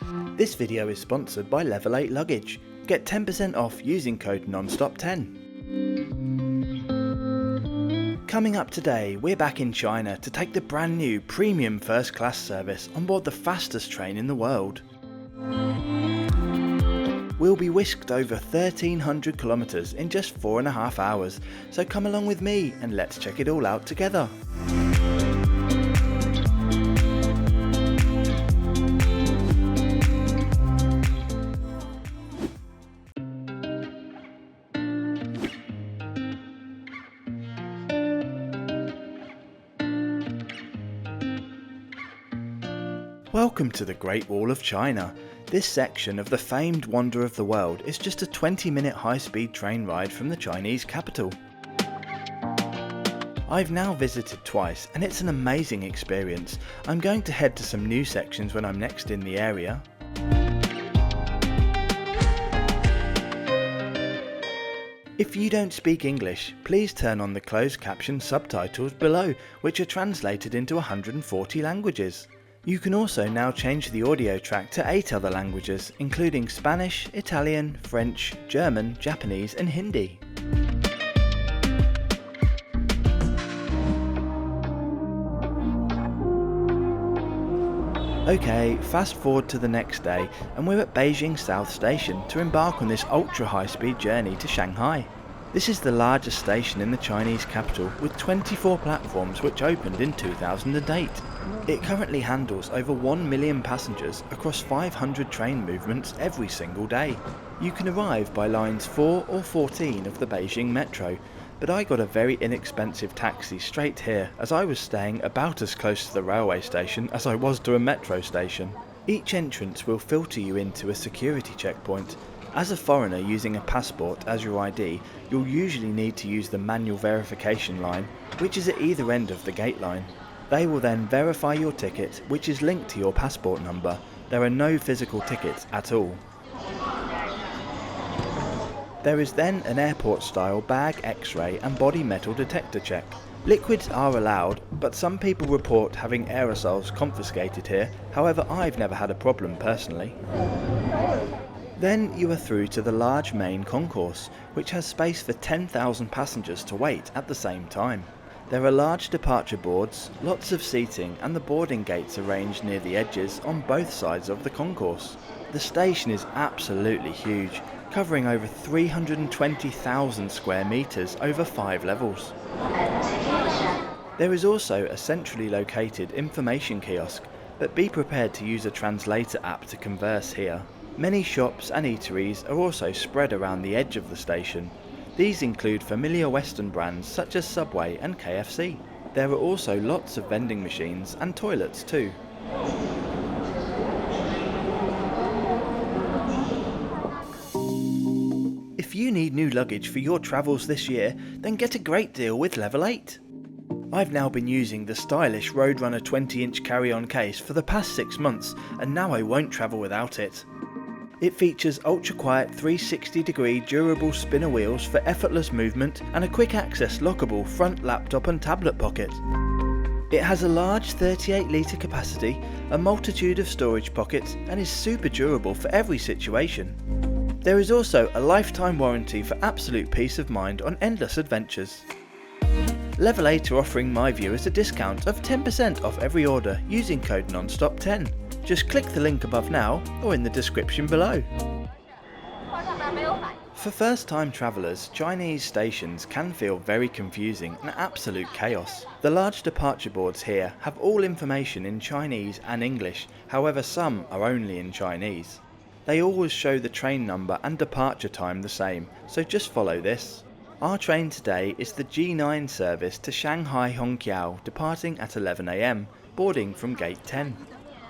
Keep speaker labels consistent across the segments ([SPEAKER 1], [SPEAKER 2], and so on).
[SPEAKER 1] This video is sponsored by Level 8 Luggage. Get 10% off using code Nonstop10. Coming up today, we're back in China to take the brand new premium first class service on board the fastest train in the world. We'll be whisked over 1,300 kilometers in just 4.5 hours, so come along with me and let's check it all out together. Welcome to the Great Wall of China. This section of the famed wonder of the world is just a 20-minute high-speed train ride from the Chinese capital. I've now visited twice and it's an amazing experience. I'm going to head to some new sections when I'm next in the area. If you don't speak English, please turn on the closed caption subtitles below, which are translated into 140 languages. You can also now change the audio track to 8 other languages, including Spanish, Italian, French, German, Japanese and Hindi. Okay, fast forward to the next day and we're at Beijing South Station to embark on this ultra high speed journey to Shanghai. This is the largest station in the Chinese capital with 24 platforms which opened in 2008. It currently handles over 1 million passengers across 500 train movements every single day. You can arrive by lines 4 or 14 of the Beijing Metro, but I got a very inexpensive taxi straight here as I was staying about as close to the railway station as I was to a metro station. Each entrance will filter you into a security checkpoint. As a foreigner using a passport as your ID, you'll usually need to use the manual verification line, which is at either end of the gate line. They will then verify your ticket, which is linked to your passport number. There are no physical tickets at all. There is then an airport-style bag X-ray and body metal detector check. Liquids are allowed, but some people report having aerosols confiscated here. However, I've never had a problem personally. Then you are through to the large main concourse, which has space for 10,000 passengers to wait at the same time. There are large departure boards, lots of seating and the boarding gates arranged near the edges on both sides of the concourse. The station is absolutely huge, covering over 320,000 square metres over 5 levels. There is also a centrally located information kiosk, but be prepared to use a translator app to converse here. Many shops and eateries are also spread around the edge of the station. These include familiar Western brands such as Subway and KFC. There are also lots of vending machines and toilets too. If you need new luggage for your travels this year, then get a great deal with Level 8. I've now been using the stylish Roadrunner 20-inch carry-on case for the past 6 months, and now I won't travel without it. It features ultra-quiet 360-degree durable spinner wheels for effortless movement and a quick-access lockable front laptop and tablet pocket. It has a large 38-litre capacity, a multitude of storage pockets and is super durable for every situation. There is also a lifetime warranty for absolute peace of mind on endless adventures. Level 8 are offering my viewers a discount of 10% off every order using code Nonstop10. Just click the link above now or in the description below. For first-time travellers, Chinese stations can feel very confusing and absolute chaos. The large departure boards here have all information in Chinese and English, however some are only in Chinese. They always show the train number and departure time the same, so just follow this. Our train today is the G9 service to Shanghai Hongqiao, departing at 11 AM, boarding from gate 10.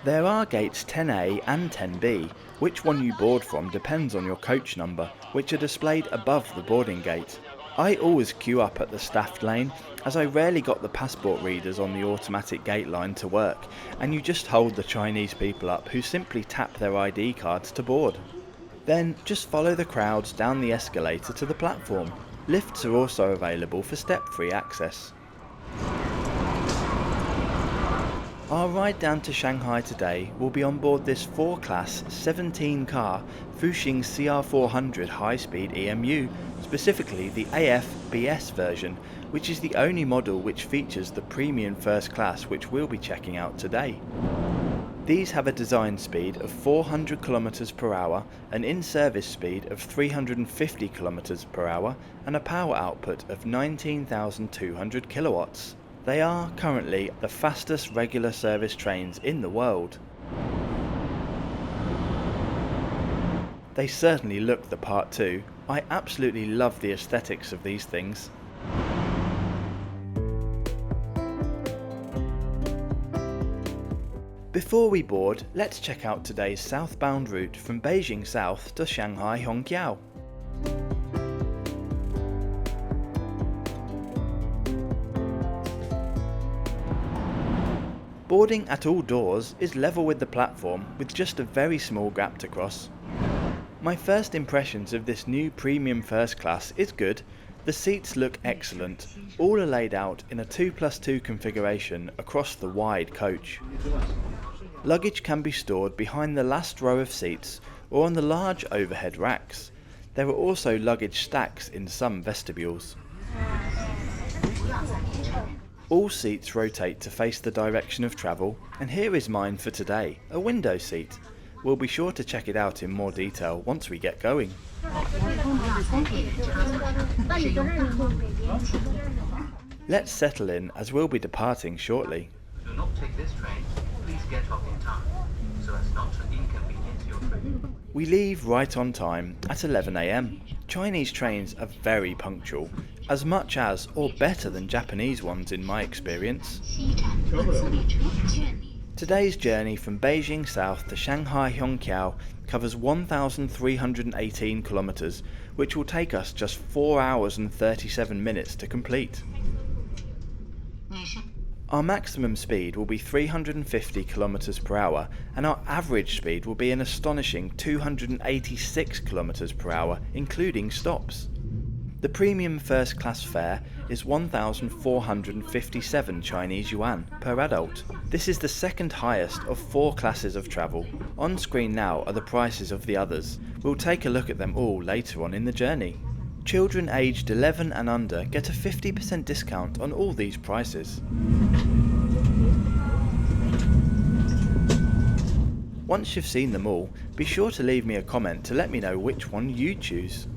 [SPEAKER 1] There are gates 10A and 10B. Which one you board from depends on your coach number, which are displayed above the boarding gate. I always queue up at the staffed lane, as I rarely got the passport readers on the automatic gate line to work, and you just hold the Chinese people up who simply tap their ID cards to board. Then just follow the crowds down the escalator to the platform. Lifts are also available for step-free access. Our ride down to Shanghai today will be on board this 4-class, 17-car Fuxing CR400 high-speed EMU, specifically the AF-BS version, which is the only model which features the premium first class which we'll be checking out today. These have a design speed of 400 km per hour, an in-service speed of 350 km per hour, and a power output of 19,200 kilowatts. They are currently the fastest regular service trains in the world. They certainly look the part too. I absolutely love the aesthetics of these things. Before we board, let's check out today's southbound route from Beijing South to Shanghai Hongqiao. Boarding at all doors is level with the platform, with just a very small gap to cross. My first impressions of this new premium first class is good. The seats look excellent. All are laid out in a 2+2 configuration across the wide coach. Luggage can be stored behind the last row of seats or on the large overhead racks. There are also luggage stacks in some vestibules. All seats rotate to face the direction of travel, and here is mine for today, a window seat. We'll be sure to check it out in more detail once we get going. Let's settle in as we'll be departing shortly.
[SPEAKER 2] Do not take this train. Please get off in time, so as not to inconvenience your train.
[SPEAKER 1] We leave right on time at 11 AM. Chinese trains are very punctual, as much as or better than Japanese ones in my experience. Today's journey from Beijing South to Shanghai Hongqiao covers 1,318 kilometers, which will take us just 4 hours and 37 minutes to complete. Our maximum speed will be 350 km per hour, and our average speed will be an astonishing 286 km per hour, including stops. The premium first class fare is 1,457 Chinese yuan per adult. This is the second highest of 4 classes of travel. On screen now are the prices of the others. We'll take a look at them all later on in the journey. Children aged 11 and under get a 50% discount on all these prices. Once you've seen them all, be sure to leave me a comment to let me know which one you choose.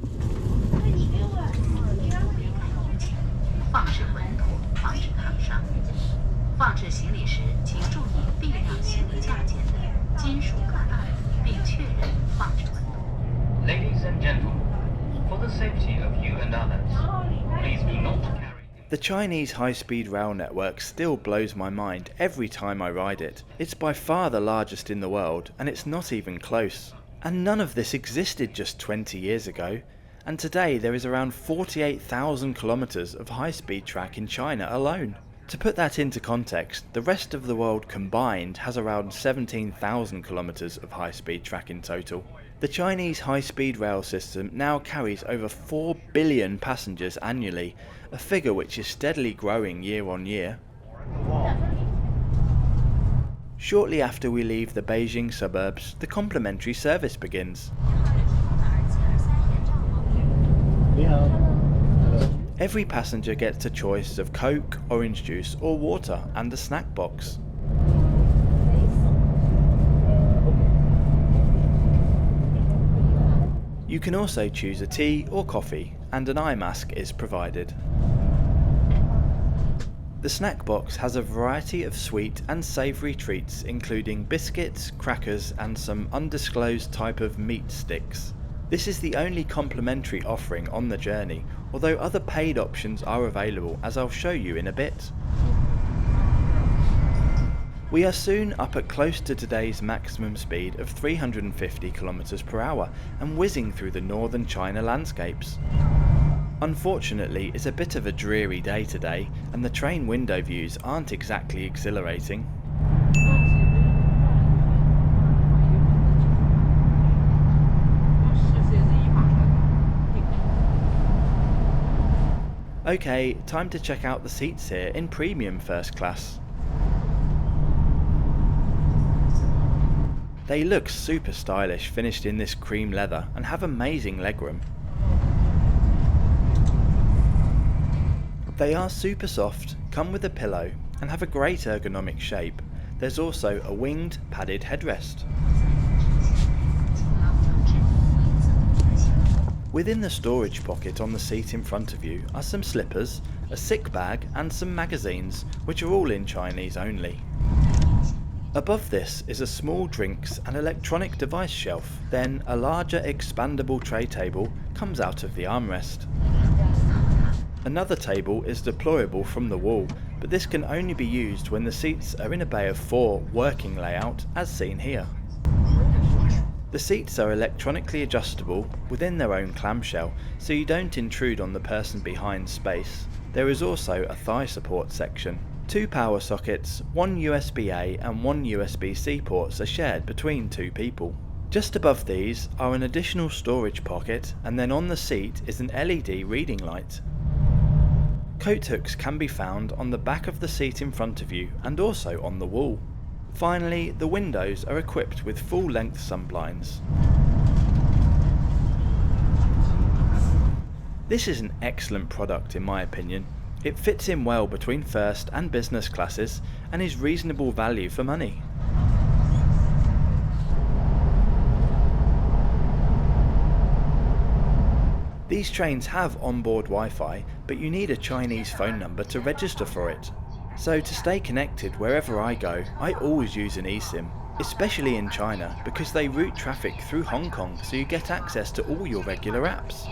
[SPEAKER 2] Ladies and gentlemen, for the safety of you and others, please do not carry...
[SPEAKER 1] The Chinese high-speed rail network still blows my mind every time I ride it. It's by far the largest in the world, and it's not even close. And none of this existed just 20 years ago. And today there is around 48,000 kilometers of high-speed track in China alone. To put that into context, the rest of the world combined has around 17,000 kilometers of high-speed track in total. The Chinese high-speed rail system now carries over 4 billion passengers annually, a figure which is steadily growing year on year. Shortly after we leave the Beijing suburbs, the complimentary service begins. Every passenger gets a choice of Coke, orange juice or water and a snack box. You can also choose a tea or coffee, and an eye mask is provided. The snack box has a variety of sweet and savoury treats, including biscuits, crackers and some undisclosed type of meat sticks. This is the only complimentary offering on the journey, although other paid options are available, as I'll show you in a bit. We are soon up at close to today's maximum speed of 350 km per hour and whizzing through the northern China landscapes. Unfortunately, it's a bit of a dreary day today, and the train window views aren't exactly exhilarating. Okay, time to check out the seats here in premium first class. They look super stylish, finished in this cream leather, and have amazing legroom. They are super soft, come with a pillow, and have a great ergonomic shape. There's also a winged, padded headrest. Within the storage pocket on the seat in front of you are some slippers, a sick bag, and some magazines, which are all in Chinese only. Above this is a small drinks and electronic device shelf, then a larger expandable tray table comes out of the armrest. Another table is deployable from the wall, but this can only be used when the seats are in a bay of 4 working layout, as seen here. The seats are electronically adjustable within their own clamshell, so you don't intrude on the person behind's space. There is also a thigh support section. 2 power sockets, 1 USB-A and 1 USB-C ports are shared between 2 people. Just above these are an additional storage pocket, and then on the seat is an LED reading light. Coat hooks can be found on the back of the seat in front of you and also on the wall. Finally, the windows are equipped with full-length sunblinds. This is an excellent product in my opinion. It fits in well between first and business classes and is reasonable value for money. These trains have onboard Wi-Fi, but you need a Chinese phone number to register for it. So to stay connected wherever I go, I always use an eSIM, especially in China because they route traffic through Hong Kong, so you get access to all your regular apps.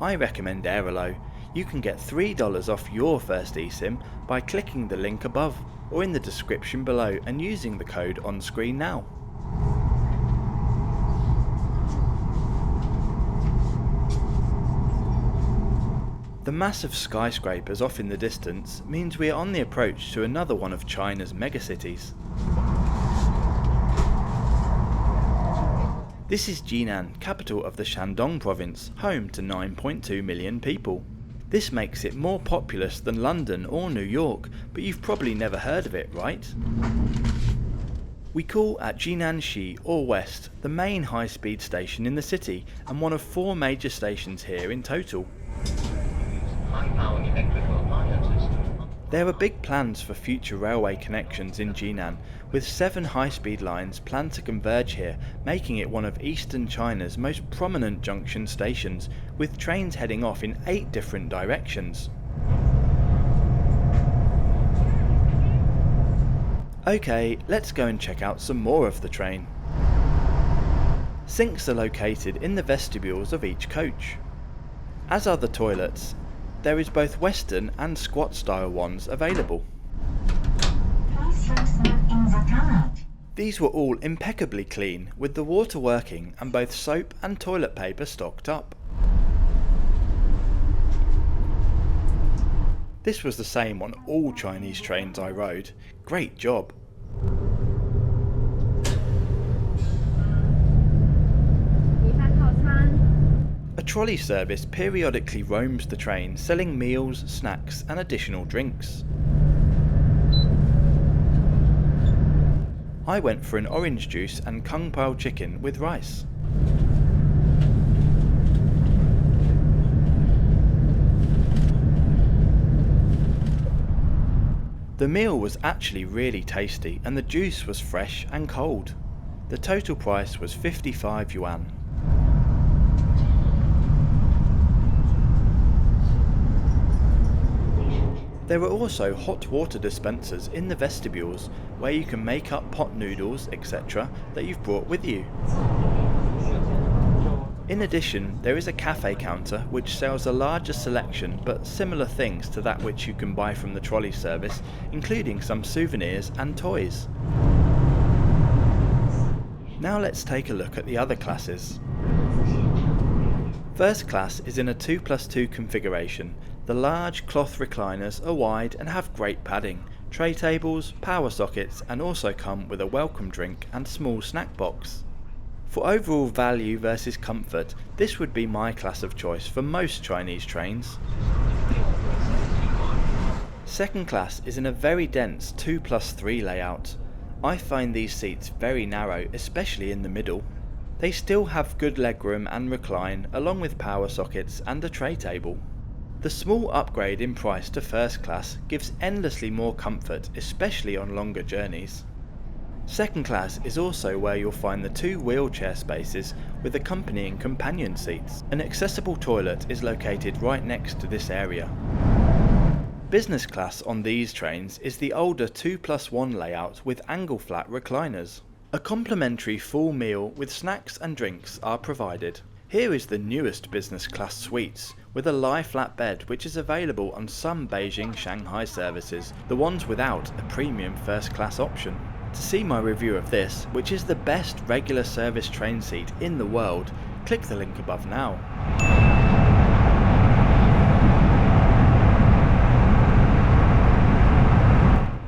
[SPEAKER 1] I recommend Airalo. You can get $3 off your first eSIM by clicking the link above or in the description below and using the code on screen now. The massive skyscrapers off in the distance means we are on the approach to another one of China's megacities. This is Jinan, capital of the Shandong province, home to 9.2 million people. This makes it more populous than London or New York, but you've probably never heard of it, right? We call at Jinan Xi, or West, the main high-speed station in the city and one of 4 major stations here in total. There are big plans for future railway connections in Jinan, with 7 high-speed lines planned to converge here, making it one of eastern China's most prominent junction stations, with trains heading off in 8 different directions. Okay, let's go and check out some more of the train. Sinks are located in the vestibules of each coach. As are the toilets. There is both Western and squat style ones available. These were all impeccably clean, with the water working and both soap and toilet paper stocked up. This was the same on all Chinese trains I rode. Great job. A trolley service periodically roams the train, selling meals, snacks and additional drinks. I went for an orange juice and kung pao chicken with rice. The meal was actually really tasty and the juice was fresh and cold. The total price was 55 yuan. There are also hot water dispensers in the vestibules where you can make up pot noodles, etc. that you've brought with you. In addition, there is a cafe counter which sells a larger selection but similar things to that which you can buy from the trolley service, including some souvenirs and toys. Now let's take a look at the other classes. First class is in a 2+2 configuration. The large cloth recliners are wide and have great padding, tray tables, power sockets and also come with a welcome drink and small snack box. For overall value versus comfort, this would be my class of choice for most Chinese trains. Second class is in a very dense 2+3 layout. I find these seats very narrow, especially in the middle. They still have good legroom and recline, along with power sockets and a tray table. The small upgrade in price to first class gives endlessly more comfort, especially on longer journeys. Second class is also where you'll find the 2 wheelchair spaces with accompanying companion seats. An accessible toilet is located right next to this area. Business class on these trains is the older 2+1 layout with angle flat recliners. A complimentary full meal with snacks and drinks are provided. Here is the newest business class suites with a lie flat bed, which is available on some Beijing Shanghai services, the ones without a premium first class option. To see my review of this, which is the best regular service train seat in the world, click the link above now.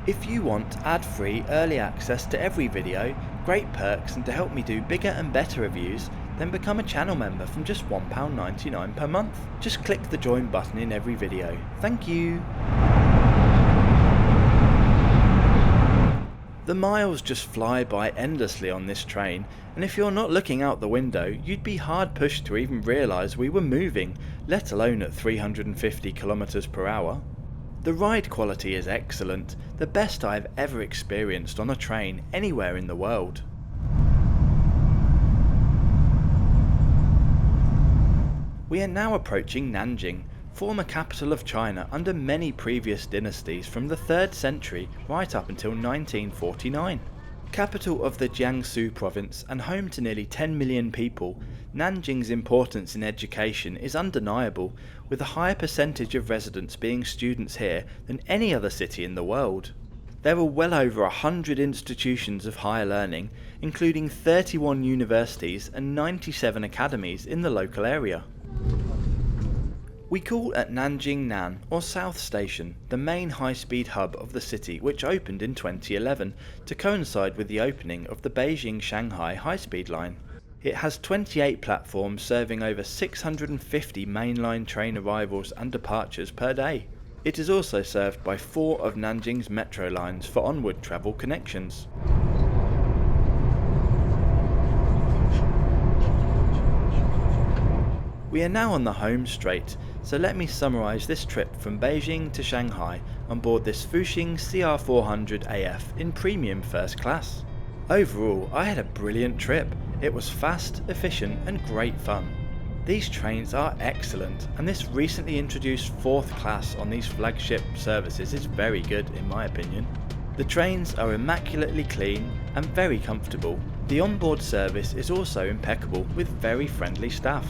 [SPEAKER 1] If you want ad-free early access to every video, great perks and to help me do bigger and better reviews, then become a channel member from just £1.99 per month. Just click the join button in every video. Thank you! The miles just fly by endlessly on this train, and if you're not looking out the window, you'd be hard pushed to even realise we were moving, let alone at 350 km per hour. The ride quality is excellent, the best I've ever experienced on a train anywhere in the world. We are now approaching Nanjing, former capital of China under many previous dynasties from the 3rd century right up until 1949. Capital of the Jiangsu province and home to nearly 10 million people, Nanjing's importance in education is undeniable, with a higher percentage of residents being students here than any other city in the world. There are well over 100 institutions of higher learning, including 31 universities and 97 academies in the local area. We call at Nanjing Nan, or South Station, the main high-speed hub of the city, which opened in 2011 to coincide with the opening of the Beijing-Shanghai high-speed line. It has 28 platforms serving over 650 mainline train arrivals and departures per day. It is also served by 4 of Nanjing's metro lines for onward travel connections. We are now on the home straight, so let me summarise this trip from Beijing to Shanghai on board this Fuxing CR400AF in premium first class. Overall, I had a brilliant trip. It was fast, efficient and great fun. These trains are excellent, and this recently introduced 4th class on these flagship services is very good in my opinion. The trains are immaculately clean and very comfortable. The onboard service is also impeccable with very friendly staff.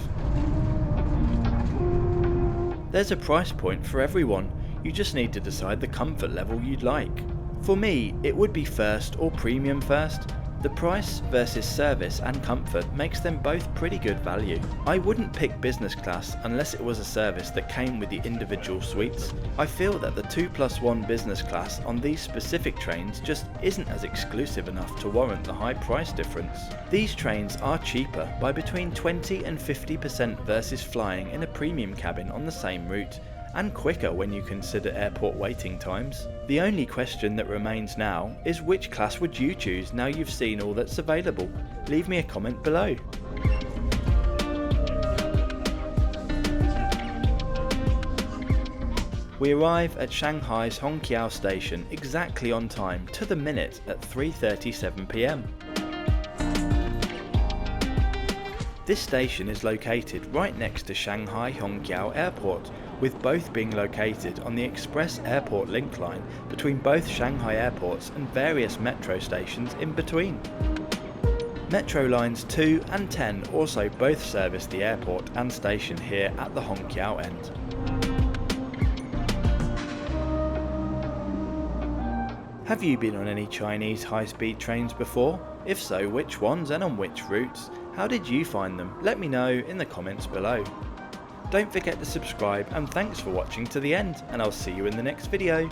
[SPEAKER 1] There's a price point for everyone, you just need to decide the comfort level you'd like. For me, it would be first or premium first. The price versus service and comfort makes them both pretty good value. I wouldn't pick business class unless it was a service that came with the individual suites. I feel that the 2+1 business class on these specific trains just isn't as exclusive enough to warrant the high price difference. These trains are cheaper by between 20 and 50% versus flying in a premium cabin on the same route, and quicker when you consider airport waiting times. The only question that remains now is which class would you choose now you've seen all that's available? Leave me a comment below. We arrive at Shanghai's Hongqiao station exactly on time to the minute at 3:37 PM. This station is located right next to Shanghai Hongqiao Airport, with both being located on the express airport link line between both Shanghai airports and various metro stations in between. Metro lines 2 and 10 also both service the airport and station here at the Hongqiao end. Have you been on any Chinese high-speed trains before? If so, which ones and on which routes? How did you find them? Let me know in the comments below. Don't forget to subscribe, and thanks for watching to the end, and I'll see you in the next video.